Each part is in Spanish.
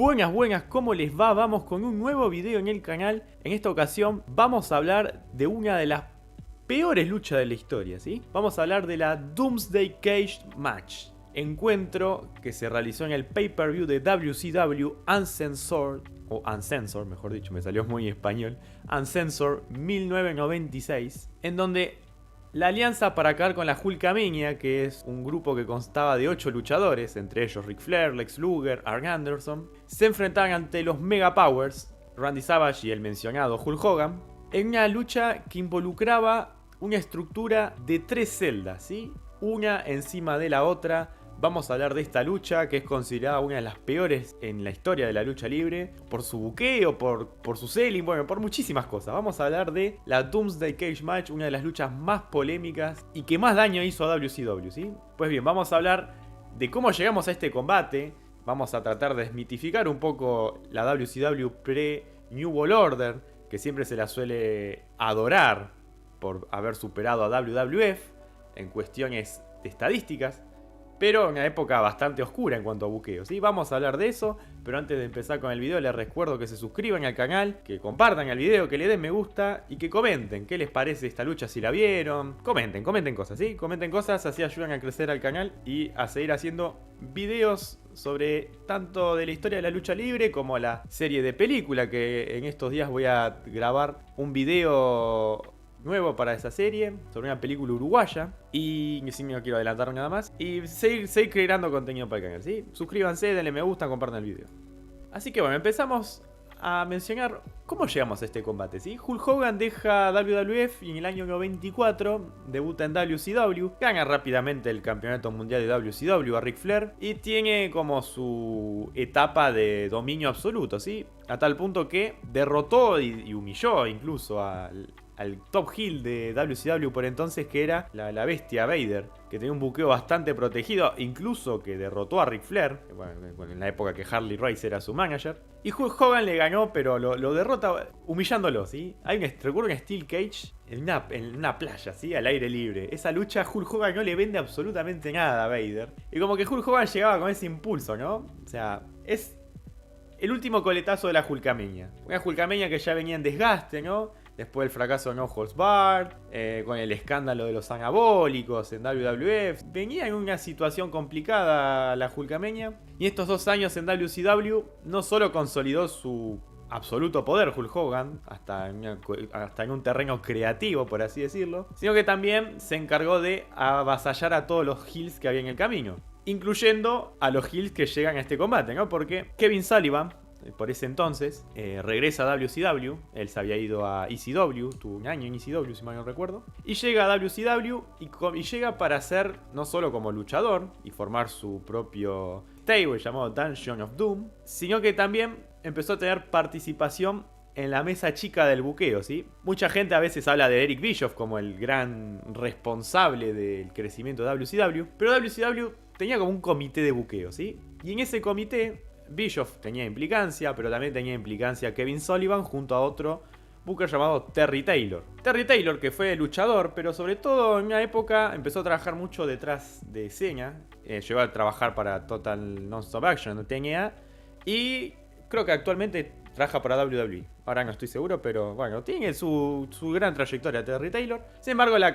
Buenas, ¿cómo les va? Vamos con un nuevo video en el canal. En esta ocasión vamos a hablar de una de las peores luchas de la historia, ¿sí? Vamos a hablar de la Doomsday Cage Match. Encuentro que se realizó en el pay-per-view de WCW Uncensored, o Uncensored, mejor dicho, me salió muy español, Uncensored 1996, en donde la alianza para acabar con la Hulkamania, que es un grupo que constaba de 8 luchadores, entre ellos Ric Flair, Lex Luger, Arn Anderson, se enfrentaban ante los Mega Powers, Randy Savage y el mencionado Hulk Hogan, en una lucha que involucraba una estructura de 3 celdas, ¿sí? Una encima de la otra. Vamos a hablar de esta lucha, que es considerada una de las peores en la historia de la lucha libre, por su buqueo, por su selling, bueno, por muchísimas cosas. Vamos a hablar de la Doomsday Cage Match, una de las luchas más polémicas y que más daño hizo a WCW, ¿sí? Pues bien, vamos a hablar de cómo llegamos a este combate. Vamos a tratar de desmitificar un poco la WCW pre-New World Order, que siempre se la suele adorar por haber superado a WWF en cuestiones de estadísticas, pero en una época bastante oscura en cuanto a buqueo, ¿sí? Vamos a hablar de eso, pero antes de empezar con el video les recuerdo que se suscriban al canal, que compartan el video, que le den me gusta y que comenten qué les parece esta lucha, si la vieron. Comenten cosas, ¿sí? Comenten cosas, así ayudan a crecer al canal y a seguir haciendo videos sobre tanto de la historia de la lucha libre como la serie de película, que en estos días voy a grabar un video nuevo para esa serie, sobre una película uruguaya. Y si no quiero adelantar nada más. Y seguir creando contenido para el canal, ¿sí? Suscríbanse, denle me gusta, compartan el video. Así que bueno, empezamos a mencionar cómo llegamos a este combate, ¿sí? Hulk Hogan deja WWF y en el año 94 debuta en WCW. Gana rápidamente el campeonato mundial de WCW a Ric Flair y tiene como su etapa de dominio absoluto, ¿sí? A tal punto que derrotó y humilló incluso al top heel de WCW por entonces, que era la bestia Vader, que tenía un buqueo bastante protegido, incluso que derrotó a Ric Flair, bueno, en la época que Harley Race era su manager. Y Hulk Hogan le ganó, pero lo derrota humillándolo, ¿sí? Recuerdo un Steel Cage en una playa, ¿sí? Al aire libre. Esa lucha Hulk Hogan no le vende absolutamente nada a Vader. Y como que Hulk Hogan llegaba con ese impulso, ¿no? O sea, es el último coletazo de la Hulkamania. Una Hulkamania que ya venía en desgaste, ¿no? Después del fracaso de No Holds Barred, con el escándalo de los anabólicos en WWF. Venía en una situación complicada la Hulkamania. Y estos 2 años en WCW no solo consolidó su absoluto poder Hulk Hogan, hasta en un terreno creativo, por así decirlo, sino que también se encargó de avasallar a todos los heels que había en el camino, incluyendo a los heels que llegan a este combate, ¿no? Porque Kevin Sullivan, por ese entonces, regresa a WCW. Él se había ido a ECW, tuvo un año en ECW si mal no recuerdo, y llega a WCW y llega para ser no solo como luchador y formar su propio stable llamado Dungeon of Doom, sino que también empezó a tener participación en la mesa chica del buqueo, ¿sí? Mucha gente a veces habla de Eric Bischoff como el gran responsable del crecimiento de WCW, pero WCW tenía como un comité de buqueo, ¿sí? Y en ese comité Bischoff tenía implicancia, pero también tenía implicancia Kevin Sullivan junto a otro booker llamado Terry Taylor. Terry Taylor, que fue luchador, pero sobre todo en una época empezó a trabajar mucho detrás de escena. Llegó a trabajar para Total Non-Stop Action, TNA, y creo que actualmente trabaja para WWE. Ahora no estoy seguro, pero bueno, tiene su gran trayectoria Terry Taylor. Sin embargo, una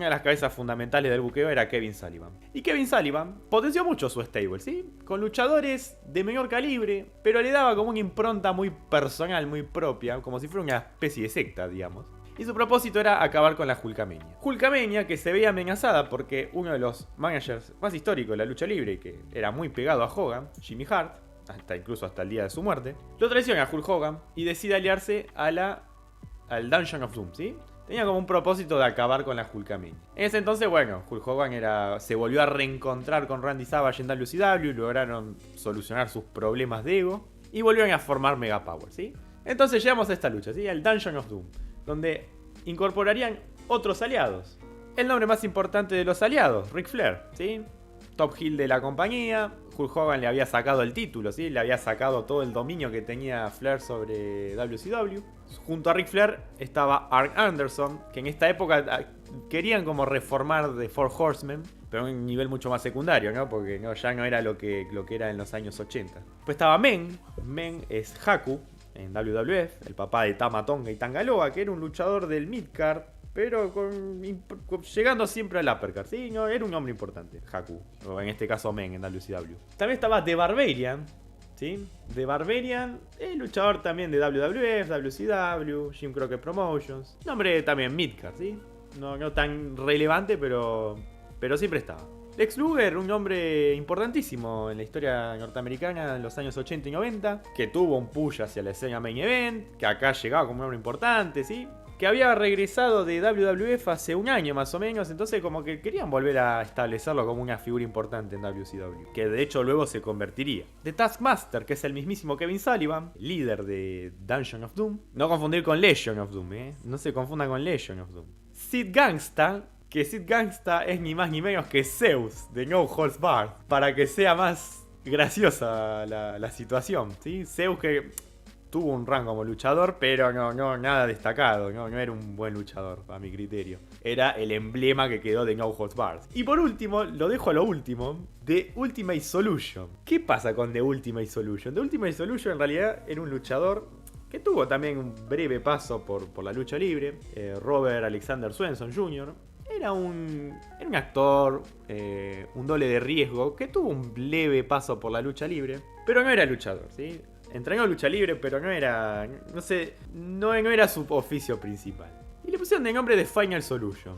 de las cabezas fundamentales del buqueo era Kevin Sullivan. Y Kevin Sullivan potenció mucho su stable, ¿sí? Con luchadores de menor calibre, pero le daba como una impronta muy personal, muy propia, como si fuera una especie de secta, digamos. Y su propósito era acabar con la Hulkamania. Hulkamania que se veía amenazada porque uno de los managers más históricos de la lucha libre, que era muy pegado a Hogan, Jimmy Hart, incluso hasta el día de su muerte, lo traiciona a Hulk Hogan y decide aliarse al Dungeon of Doom, ¿sí? Tenía como un propósito de acabar con la Hulkamania. En ese entonces, bueno, Hulk Hogan se volvió a reencontrar con Randy Savage en WCW, lograron solucionar sus problemas de ego y volvieron a formar Mega Power, ¿sí? Entonces llegamos a esta lucha, ¿sí? Al Dungeon of Doom, donde incorporarían otros aliados. El nombre más importante de los aliados, Ric Flair, ¿sí? Top heel de la compañía. Hulk Hogan le había sacado el título, ¿sí? Le había sacado todo el dominio que tenía Flair sobre WCW. Junto a Ric Flair estaba Arn Anderson, que en esta época querían como reformar The Four Horsemen, pero a un nivel mucho más secundario, ¿no? Porque ya no era lo que era en los años 80. Pues estaba Men, Men es Haku en WWF, el papá de Tama Tonga y Tanga Loa, que era un luchador del midcard, pero llegando siempre al uppercard, ¿sí? No, era un hombre importante, Haku, o en este caso Men en WCW. También estaba The Barbarian, ¿sí? The Barbarian, el luchador también de WWF, WCW, Jim Crockett Promotions. Nombre también midcard, ¿sí? No tan relevante, pero siempre estaba. Lex Luger, un hombre importantísimo en la historia norteamericana en los años 80 y 90, que tuvo un push hacia la escena main event, que acá llegaba como un hombre importante, ¿sí? Que había regresado de WWF hace un año más o menos, entonces como que querían volver a establecerlo como una figura importante en WCW, que de hecho luego se convertiría. The Taskmaster, que es el mismísimo Kevin Sullivan, líder de Dungeon of Doom. No confundir con Legion of Doom, no se confundan con Legion of Doom. Sid Gangsta, que Sid Gangsta es ni más ni menos que Zeus de No Holds Barred, para que sea más graciosa la situación, ¿sí? Zeus que tuvo un rango como luchador, pero no nada destacado, no era un buen luchador a mi criterio. Era el emblema que quedó de No Holds Barred. Y por último, lo dejo a lo último, The Ultimate Solution. ¿Qué pasa con The Ultimate Solution? The Ultimate Solution en realidad era un luchador que tuvo también un breve paso por la lucha libre. Robert Alexander Swenson Jr. Era un actor, un doble de riesgo, que tuvo un leve paso por la lucha libre, pero no era luchador, ¿sí? Entrenó lucha libre, pero no era su oficio principal. Y le pusieron de nombre The Final Solution.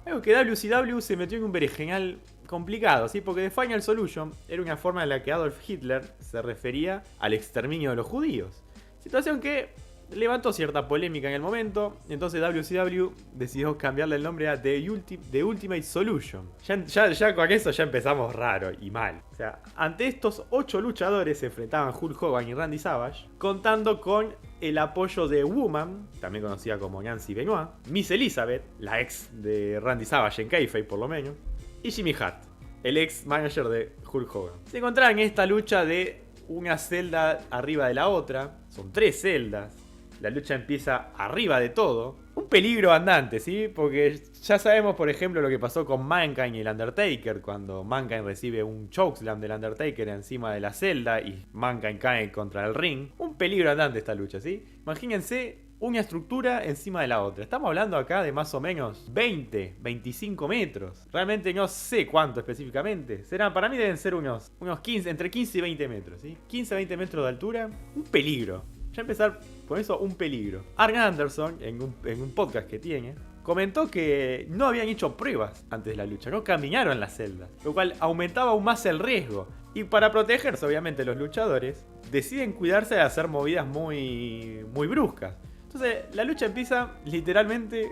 Algo que WCW se metió en un berenjenal complicado, ¿sí? Porque The Final Solution era una forma en la que Adolf Hitler se refería al exterminio de los judíos. Situación que levantó cierta polémica en el momento, entonces WCW decidió cambiarle el nombre a The Ultimate Solution. Ya con eso ya empezamos raro y mal. O sea, ante estos 8 luchadores se enfrentaban Hulk Hogan y Randy Savage, contando con el apoyo de Woman, también conocida como Nancy Benoit, Miss Elizabeth, la ex de Randy Savage en kayfabe por lo menos, y Jimmy Hart, el ex manager de Hulk Hogan. Se encontraban en esta lucha de una celda arriba de la otra, son 3 celdas. La lucha empieza arriba de todo. Un peligro andante, ¿sí? Porque ya sabemos, por ejemplo, lo que pasó con Mankind y el Undertaker, cuando Mankind recibe un chokeslam del Undertaker encima de la celda y Mankind cae contra el ring. Un peligro andante esta lucha, ¿sí? Imagínense una estructura encima de la otra. Estamos hablando acá de más o menos 20, 25 metros. Realmente no sé cuánto específicamente. Para mí deben ser unos 15, entre 15 y 20 metros, ¿sí? 15 a 20 metros de altura. Un peligro. Ya empezar con eso, un peligro. Arn Anderson, en un podcast que tiene, comentó que no habían hecho pruebas antes de la lucha, no caminaron la celda, lo cual aumentaba aún más el riesgo. Y para protegerse, obviamente, los luchadores deciden cuidarse de hacer movidas muy bruscas. Entonces, la lucha empieza literalmente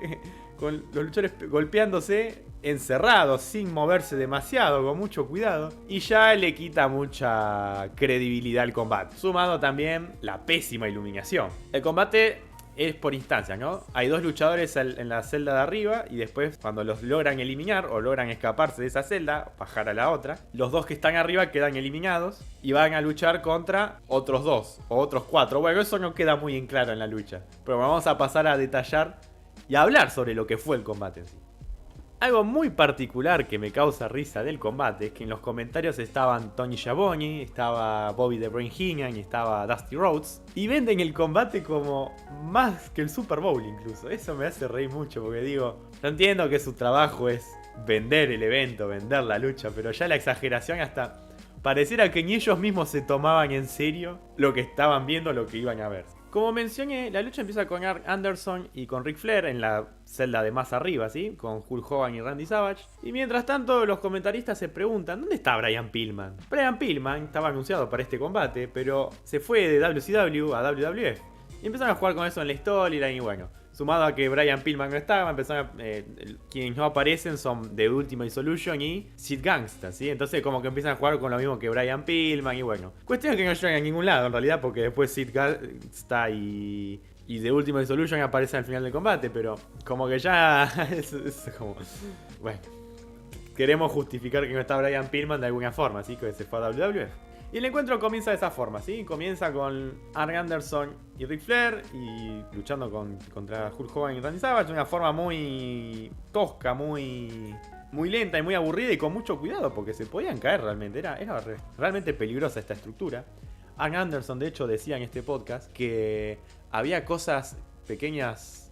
con los luchadores golpeándose encerrados, sin moverse demasiado, con mucho cuidado, y ya le quita mucha credibilidad al combate. Sumado también la pésima iluminación. El combate es por instancias, ¿no? Hay 2 luchadores en la celda de arriba y después cuando los logran eliminar o logran escaparse de esa celda, bajar a la otra, los 2 que están arriba quedan eliminados y van a luchar contra otros 2 o otros 4. Bueno, eso no queda muy en claro en la lucha, pero vamos a pasar a detallar y a hablar sobre lo que fue el combate en sí. Algo muy particular que me causa risa del combate es que en los comentarios estaban Tony Schiavone, estaba Bobby the Brain Heenan y estaba Dusty Rhodes, y venden el combate como más que el Super Bowl incluso. Eso me hace reír mucho porque digo, yo entiendo que su trabajo es vender el evento, vender la lucha, pero ya la exageración hasta pareciera que ni ellos mismos se tomaban en serio lo que estaban viendo, lo que iban a ver. Como mencioné, la lucha empieza con Arn Anderson y con Ric Flair en la celda de más arriba, ¿sí? Con Hulk Hogan y Randy Savage. Y mientras tanto, los comentaristas se preguntan, ¿dónde está Brian Pillman? Brian Pillman estaba anunciado para este combate, pero se fue de WCW a WWF. Y empezaron a jugar con eso en la storyline y bueno, sumado a que Brian Pillman no estaba, empezaron quienes no aparecen son The Ultimate Solution y Sid Gangsta, ¿sí? Entonces como que empiezan a jugar con lo mismo que Brian Pillman y bueno. Cuestión que no llegan a ningún lado en realidad porque después Sid Gangsta y The Ultimate Solution aparecen al final del combate, pero como que ya es como... Bueno, queremos justificar que no está Brian Pillman de alguna forma, así que se fue a WWF. Y el encuentro comienza de esa forma, ¿sí? Comienza con Arn Anderson y Ric Flair y luchando contra Hulk Hogan y Randy Savage de una forma muy tosca, muy lenta y muy aburrida y con mucho cuidado porque se podían caer realmente. Era realmente peligrosa esta estructura. Arn Anderson, de hecho, decía en este podcast que había cosas pequeños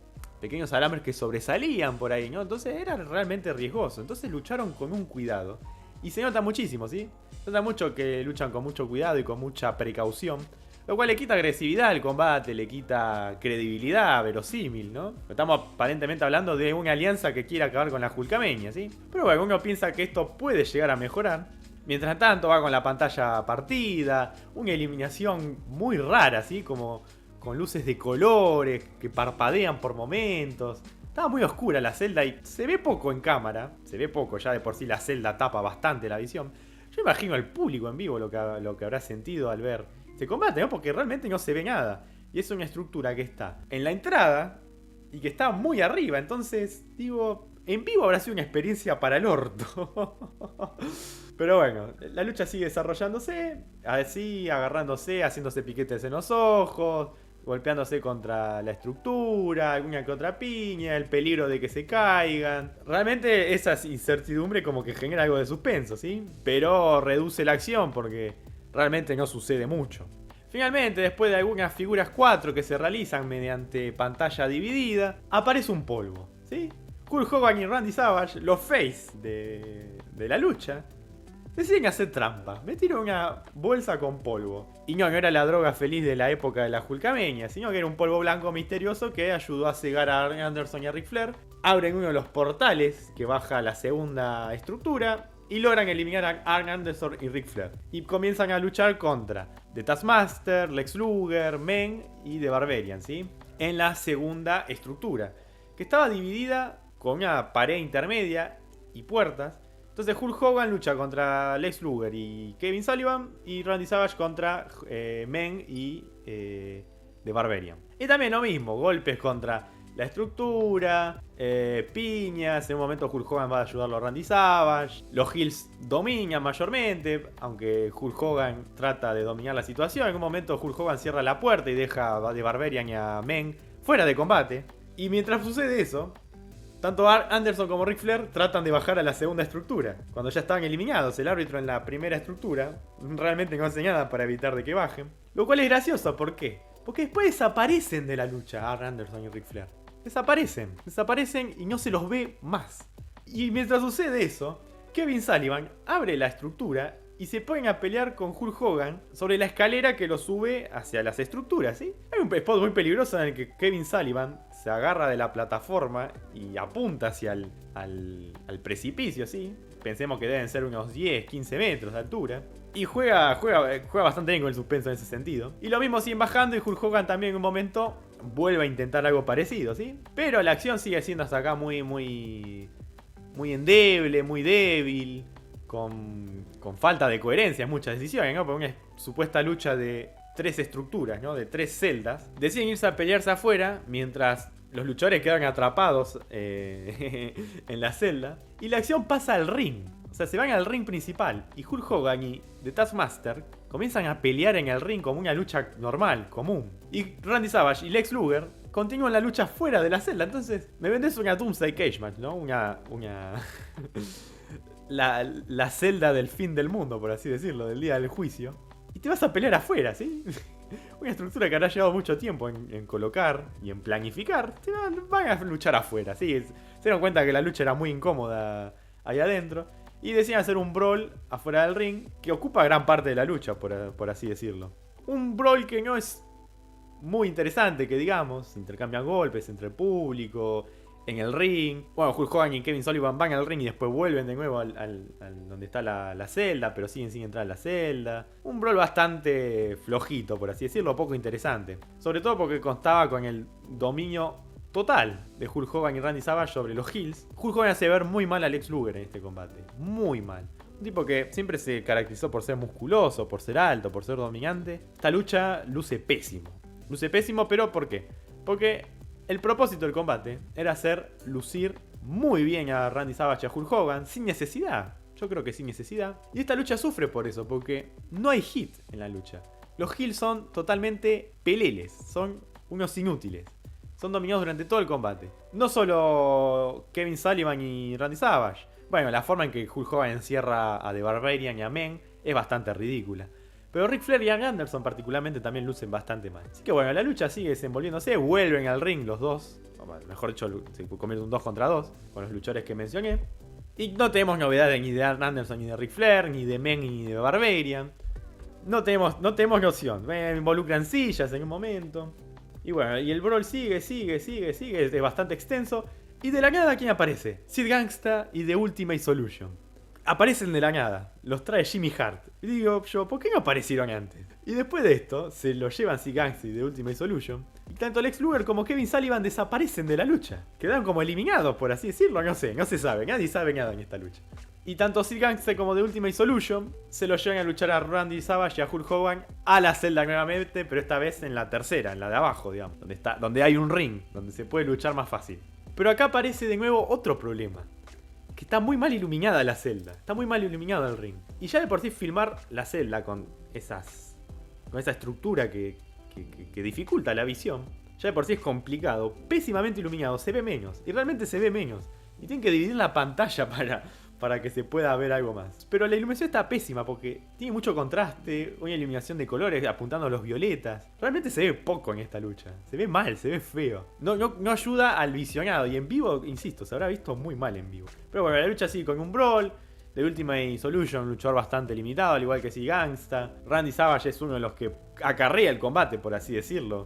alambres que sobresalían por ahí, ¿no? Entonces era realmente riesgoso. Entonces lucharon con un cuidado. Y se nota muchísimo, ¿sí? Se nota mucho que luchan con mucho cuidado y con mucha precaución. Lo cual le quita agresividad al combate, le quita credibilidad, verosímil, ¿no? Estamos aparentemente hablando de una alianza que quiere acabar con la Hulkamania, ¿sí? Pero bueno, uno piensa que esto puede llegar a mejorar. Mientras tanto va con la pantalla partida, una eliminación muy rara, ¿sí? Como con luces de colores que parpadean por momentos. Estaba muy oscura la celda y se ve poco en cámara. Se ve poco, ya de por sí la celda tapa bastante la visión. Yo imagino al público en vivo lo que habrá sentido al ver este combate, ¿no? Porque realmente no se ve nada. Y es una estructura que está en la entrada y que está muy arriba. Entonces, digo, en vivo habrá sido una experiencia para el orto. Pero bueno, la lucha sigue desarrollándose, así, agarrándose, haciéndose piquetes en los ojos, golpeándose contra la estructura, alguna que otra piña, el peligro de que se caigan. Realmente esa incertidumbre como que genera algo de suspenso, ¿sí? Pero reduce la acción porque realmente no sucede mucho. Finalmente, después de algunas figuras 4 que se realizan mediante pantalla dividida, aparece un polvo, ¿sí? Hulk Hogan y Randy Savage, los face de la lucha, deciden hacer trampa. Metieron una bolsa con polvo. Y no era la droga feliz de la época de la Hulkamania, sino que era un polvo blanco misterioso que ayudó a cegar a Arn Anderson y a Ric Flair. Abren uno de los portales que baja a la segunda estructura y logran eliminar a Arn Anderson y Ric Flair. Y comienzan a luchar contra The Taskmaster, Lex Luger, Men y The Barbarian, ¿sí? En la segunda estructura, que estaba dividida con una pared intermedia y puertas. Entonces Hulk Hogan lucha contra Lex Luger y Kevin Sullivan, y Randy Savage contra Men y The Barbarian. Y también lo mismo, golpes contra la estructura, piñas. En un momento Hulk Hogan va a ayudarlo a Randy Savage. Los heels dominan mayormente, aunque Hulk Hogan trata de dominar la situación. En un momento Hulk Hogan cierra la puerta y deja a The Barbarian y a Men fuera de combate. Y mientras sucede eso, tanto Anderson como Ric Flair tratan de bajar a la segunda estructura. Cuando ya estaban eliminados, el árbitro en la primera estructura realmente no hace nada para evitar de que bajen. Lo cual es gracioso, ¿por qué? Porque después desaparecen de la lucha Anderson y Ric Flair. Desaparecen y no se los ve más. Y mientras sucede eso, Kevin Sullivan abre la estructura y se ponen a pelear con Hulk Hogan sobre la escalera que lo sube hacia las estructuras, ¿sí? Hay un spot muy peligroso en el que Kevin Sullivan se agarra de la plataforma y apunta hacia al precipicio, ¿sí? Pensemos que deben ser unos 10, 15 metros de altura. Y juega bastante bien con el suspenso en ese sentido. Y lo mismo siguen bajando y Hulk Hogan también en un momento vuelve a intentar algo parecido, ¿sí? Pero la acción sigue siendo hasta acá muy endeble, muy débil. Con falta de coherencia en muchas decisiones, ¿no? Por una supuesta lucha de 3 estructuras, ¿no? De 3 celdas. Deciden irse a pelearse afuera mientras los luchadores quedan atrapados en la celda. Y la acción pasa al ring. O sea, se van al ring principal. Y Hulk Hogan y The Taskmaster comienzan a pelear en el ring como una lucha normal, común. Y Randy Savage y Lex Luger continúan la lucha fuera de la celda. Entonces, me vendés una Doomsday Cage Match, ¿no? La celda del fin del mundo, por así decirlo, del día del juicio. Y te vas a pelear afuera, ¿sí? Una estructura que habrá llevado mucho tiempo en colocar y en planificar. Van a luchar afuera, ¿sí? Se dieron cuenta que la lucha era muy incómoda ahí adentro. Y deciden hacer un brawl afuera del ring que ocupa gran parte de la lucha, por así decirlo. Un brawl que no es muy interesante, que digamos. Intercambian golpes entre el público, en el ring. Bueno, Hulk Hogan y Kevin Sullivan van al ring y después vuelven de nuevo al donde está la celda, pero siguen sin entrar a la celda. Un brawl bastante flojito, por así decirlo, poco interesante. Sobre todo porque contaba con el dominio total de Hulk Hogan y Randy Savage sobre los heels. Hulk Hogan hace ver muy mal a Lex Luger en este combate. Muy mal. Un tipo que siempre se caracterizó por ser musculoso, por ser alto, por ser dominante. Esta lucha luce pésimo. Luce pésimo, pero ¿por qué? Porque el propósito del combate era hacer lucir muy bien a Randy Savage y a Hulk Hogan sin necesidad. Yo creo que sin necesidad. Y esta lucha sufre por eso, porque no hay hit en la lucha. Los heels son totalmente peleles, son unos inútiles. Son dominados durante todo el combate. No solo Kevin Sullivan y Randy Savage. Bueno, la forma en que Hulk Hogan encierra a The Barbarian y a Men es bastante ridícula. Pero Ric Flair y Arn Anderson particularmente también lucen bastante mal. Así que bueno, la lucha sigue desenvolviéndose, vuelven al ring los dos. Mejor dicho, se convierte en un 2 contra 2 con los luchadores que mencioné. Y no tenemos novedades ni de Arn Anderson, ni de Ric Flair, ni de Men, ni de Barbarian. No tenemos noción. Involucran sillas en un momento. Y bueno, y el brawl sigue, es bastante extenso. Y de la nada, ¿quién aparece? Sid Gangsta y The Ultimate Solution. Aparecen de la nada, los trae Jimmy Hart. Y digo yo, ¿por qué no aparecieron antes? Y después de esto, se lo llevan Sid Gangsta y The Ultimate Solution. Y tanto Lex Luger como Kevin Sullivan desaparecen de la lucha. Quedan como eliminados, por así decirlo, no se sabe, nadie sabe nada en esta lucha. Y tanto Sid Gangsta como The Ultimate Solution se lo llevan a luchar a Randy Savage y a Hulk Hogan a la celda nuevamente, pero esta vez en la tercera, en la de abajo, digamos, donde hay un ring, donde se puede luchar más fácil. Pero acá aparece de nuevo otro problema. Que está muy mal iluminada la celda. Está muy mal iluminado el ring. Y ya de por sí filmar la celda con esa estructura que dificulta la visión, ya de por sí es complicado. Pésimamente iluminado, se ve menos. Y realmente se ve menos. Y tienen que dividir la pantalla para que se pueda ver algo más. Pero la iluminación está pésima porque tiene mucho contraste, una iluminación de colores apuntando a los violetas. Realmente se ve poco en esta lucha. Se ve mal, se ve feo. No ayuda al visionado. Y en vivo, insisto, se habrá visto muy mal en vivo. Pero bueno, la lucha sigue con un brawl. The Ultimate Solution, un luchador bastante limitado, al igual que Sid Gangsta. Randy Savage es uno de los que acarrea el combate, por así decirlo.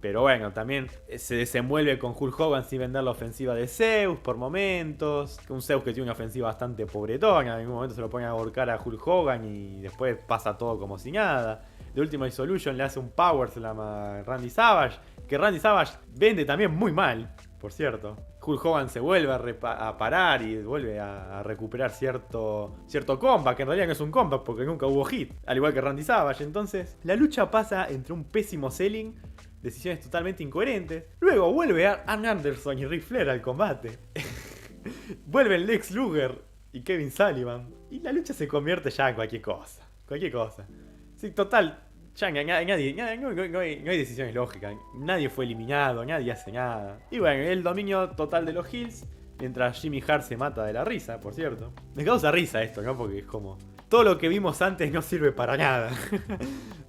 Pero bueno, también se desenvuelve con Hulk Hogan sin vender la ofensiva de Zeus por momentos. Un Zeus que tiene una ofensiva bastante pobretona. En algún momento se lo pone a ahorcar a Hulk Hogan y después pasa todo como si nada. The Ultimate Solution le hace un Power Slam a Randy Savage. Que Randy Savage vende también muy mal, por cierto. Hulk Hogan se vuelve a parar y vuelve a recuperar cierto comeback, que en realidad no es un comeback porque nunca hubo hit, al igual que Randy Savage. Entonces, la lucha pasa entre un pésimo selling, decisiones totalmente incoherentes. Luego vuelve Arn Anderson y Ric Flair al combate. Vuelven Lex Luger y Kevin Sullivan. Y la lucha se convierte ya en cualquier cosa. Sí, total. Ya no hay decisiones lógicas. Nadie fue eliminado, nadie hace nada. Y bueno, el dominio total de los Heels. Mientras Jimmy Hart se mata de la risa, por cierto. Me causa risa esto, ¿no? Porque es como... todo lo que vimos antes no sirve para nada.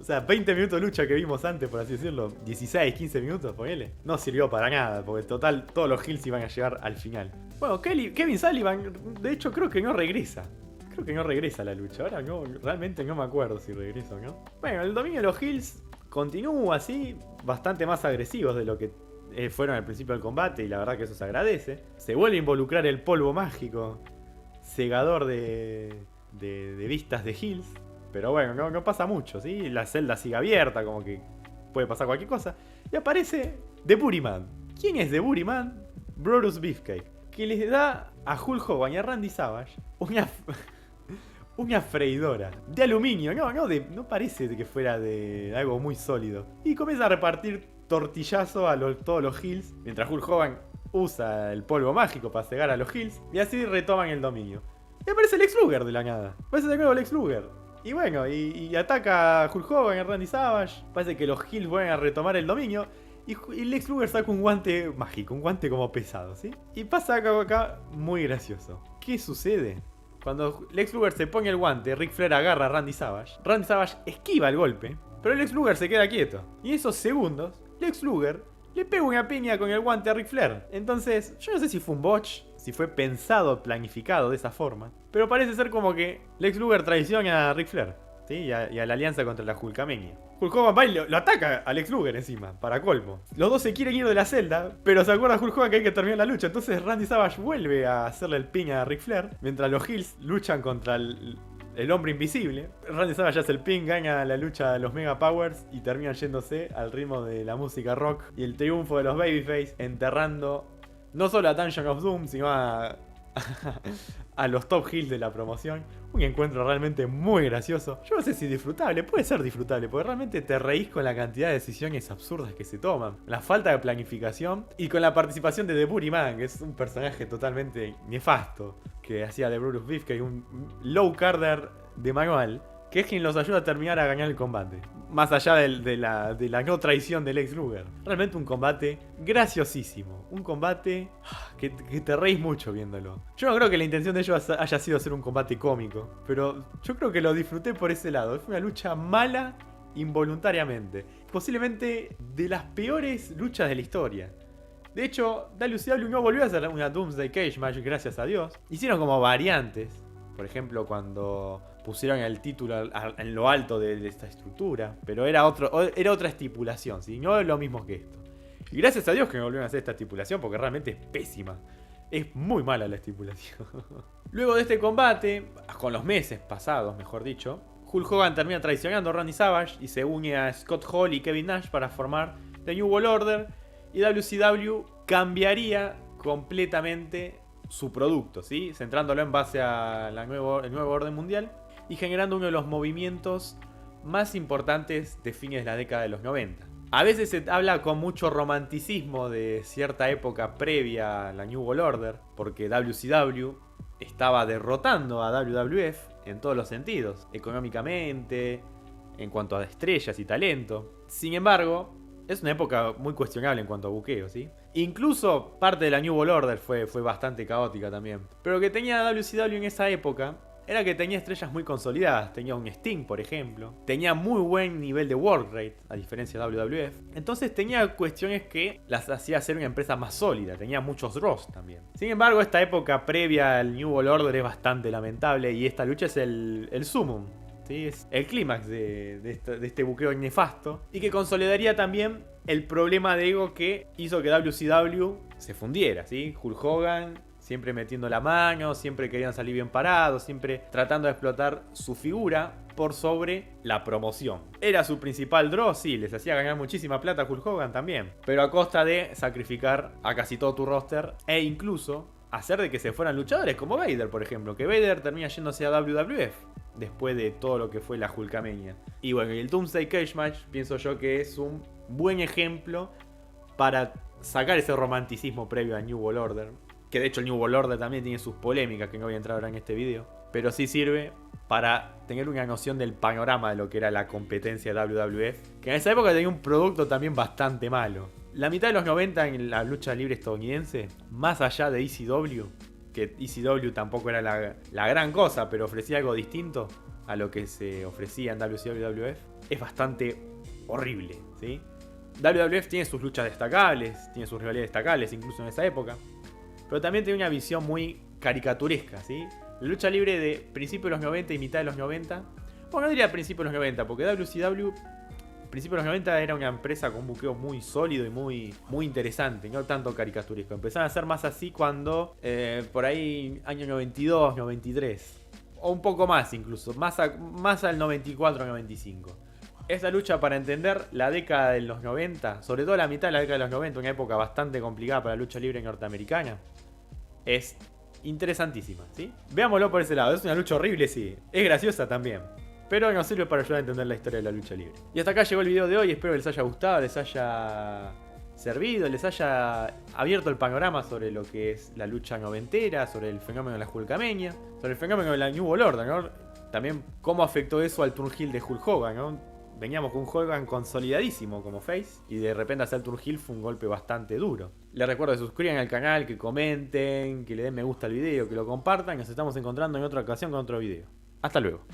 O sea, 20 minutos de lucha que vimos antes, por así decirlo, 16, 15 minutos, ponele, no sirvió para nada, porque total, todos los Heels iban a llegar al final. Bueno, Kevin Sullivan, de hecho, creo que no regresa. Creo que no regresa a la lucha. Ahora realmente no me acuerdo si regresa o no. Bueno, el dominio de los Heels continúa así, bastante más agresivos de lo que fueron al principio del combate, y la verdad que eso se agradece. Se vuelve a involucrar el polvo mágico, cegador de vistas de Heels. Pero bueno, no pasa mucho, ¿sí? La celda sigue abierta, como que puede pasar cualquier cosa. Y aparece The Booty Man. ¿Quién es The Booty Man? Brutus Beefcake, que les da a Hulk Hogan y a Randy Savage una freidora de aluminio. No parece que fuera de algo muy sólido. Y comienza a repartir tortillazo a todos los Heels, mientras Hulk Hogan usa el polvo mágico para cegar a los Heels. Y así retoman el dominio. Y aparece Lex Luger de la nada. Aparece de nuevo Lex Luger. Y bueno, y ataca a Hulk Hogan y a Randy Savage. Parece que los Heels vuelven a retomar el dominio. Y Lex Luger saca un guante mágico, un guante como pesado, ¿sí? Y pasa acá muy gracioso. ¿Qué sucede? Cuando Lex Luger se pone el guante, Ric Flair agarra a Randy Savage. Randy Savage esquiva el golpe, pero Lex Luger se queda quieto. Y en esos segundos, Lex Luger le pega una piña con el guante a Ric Flair. Entonces, yo no sé si fue un botch, si fue pensado, planificado de esa forma, pero parece ser como que Lex Luger traiciona a Ric Flair, ¿sí? y a la alianza contra la Hulkamania. Hulk Hogan va y lo ataca a Lex Luger encima, para colmo. Los dos se quieren ir de la celda, pero se acuerda Hulk Hogan que hay que terminar la lucha. Entonces Randy Savage vuelve a hacerle el pin a Ric Flair, mientras los Heels luchan contra el hombre invisible. Randy Savage hace el pin, gana la lucha de los Mega Powers y terminan yéndose al ritmo de la música rock. Y el triunfo de los Babyface, enterrando no solo a Dungeon of Doom, sino a los top heels de la promoción. Un encuentro realmente muy gracioso. Yo no sé si disfrutable, puede ser disfrutable, porque realmente te reís con la cantidad de decisiones absurdas que se toman, la falta de planificación y con la participación de The Booty Man, que es un personaje totalmente nefasto que hacía de Brutus Beefcake, un low carder de manual, que es quien los ayuda a terminar a ganar el combate. Más allá de la no traición del Lex Luger. Realmente un combate graciosísimo. Un combate que te reís mucho viéndolo. Yo no creo que la intención de ellos haya sido hacer un combate cómico, pero yo creo que lo disfruté por ese lado. Fue una lucha mala involuntariamente. Posiblemente de las peores luchas de la historia. De hecho, WCW no volvió a hacer una Doomsday Cage Match, gracias a Dios. Hicieron como variantes. Por ejemplo, cuando pusieron el título en lo alto de esta estructura. Pero era otra estipulación, ¿sí? No es lo mismo que esto. Y gracias a Dios que no volvieron a hacer esta estipulación, porque realmente es pésima. Es muy mala la estipulación. Luego de este combate, con los meses pasados, mejor dicho, Hulk Hogan termina traicionando a Randy Savage y se une a Scott Hall y Kevin Nash para formar The New World Order. Y WCW cambiaría completamente su producto, ¿sí? Centrándolo en base al nuevo orden mundial y generando uno de los movimientos más importantes de fines de la década de los 90. A veces se habla con mucho romanticismo de cierta época previa a la New World Order, porque WCW estaba derrotando a WWF en todos los sentidos, económicamente, en cuanto a estrellas y talento. Sin embargo, es una época muy cuestionable en cuanto a buqueo, ¿sí? Incluso parte de la New World Order fue bastante caótica también. Pero lo que tenía WCW en esa época era que tenía estrellas muy consolidadas. Tenía un Sting, por ejemplo. Tenía muy buen nivel de work rate, a diferencia de WWF. Entonces tenía cuestiones que las hacía ser una empresa más sólida. Tenía muchos draws también. Sin embargo, esta época previa al New World Order es bastante lamentable. Y esta lucha es el sumum. ¿Sí? Es el clímax de este buqueo nefasto. Y que consolidaría también el problema de ego que hizo que WCW se fundiera, ¿sí? Hulk Hogan siempre metiendo la mano, siempre querían salir bien parados, siempre tratando de explotar su figura por sobre la promoción. Era su principal draw, sí, les hacía ganar muchísima plata a Hulk Hogan también, pero a costa de sacrificar a casi todo tu roster e incluso hacer de que se fueran luchadores como Vader, por ejemplo, que Vader termina yéndose a WWF después de todo lo que fue la Hulkamania. Y bueno, y el Doomsday Cage Match pienso yo que es un buen ejemplo para sacar ese romanticismo previo a New World Order. Que de hecho el New World Order también tiene sus polémicas que no voy a entrar ahora en este video. Pero sí sirve para tener una noción del panorama de lo que era la competencia de WWF. Que en esa época tenía un producto también bastante malo. La mitad de los 90 en la lucha libre estadounidense, más allá de ECW, que ECW tampoco era la gran cosa, pero ofrecía algo distinto a lo que se ofrecía en WCW, es bastante horrible, ¿sí? WWF tiene sus luchas destacables, tiene sus rivalidades destacables, incluso en esa época, pero también tiene una visión muy caricaturesca, ¿sí? La lucha libre de principios de los 90 y mitad de los 90, bueno, no diría principios de los 90, porque WCW, principios de los 90 era una empresa con un buqueo muy sólido y muy interesante, no tanto caricaturesco. Empezaron a ser más así cuando, por ahí, año 92, 93, o un poco más incluso, más al 94, 95. Esta lucha, para entender la década de los 90, sobre todo la mitad de la década de los 90, una época bastante complicada para la lucha libre norteamericana, es interesantísima, ¿sí? Veámoslo por ese lado, es una lucha horrible, sí, es graciosa también, pero nos sirve para ayudar a entender la historia de la lucha libre. Y hasta acá llegó el video de hoy, espero que les haya gustado, les haya servido, les haya abierto el panorama sobre lo que es la lucha noventera, sobre el fenómeno de la Hulkamania, sobre el fenómeno de la New World Order, ¿no? También cómo afectó eso al turn heel de Hulk Hogan, ¿no? Veníamos con un Hogan consolidadísimo como face y de repente hacer turn heel fue un golpe bastante duro. Les recuerdo que se suscriban al canal, que comenten, que le den me gusta al video, que lo compartan. Nos estamos encontrando en otra ocasión con otro video. Hasta luego.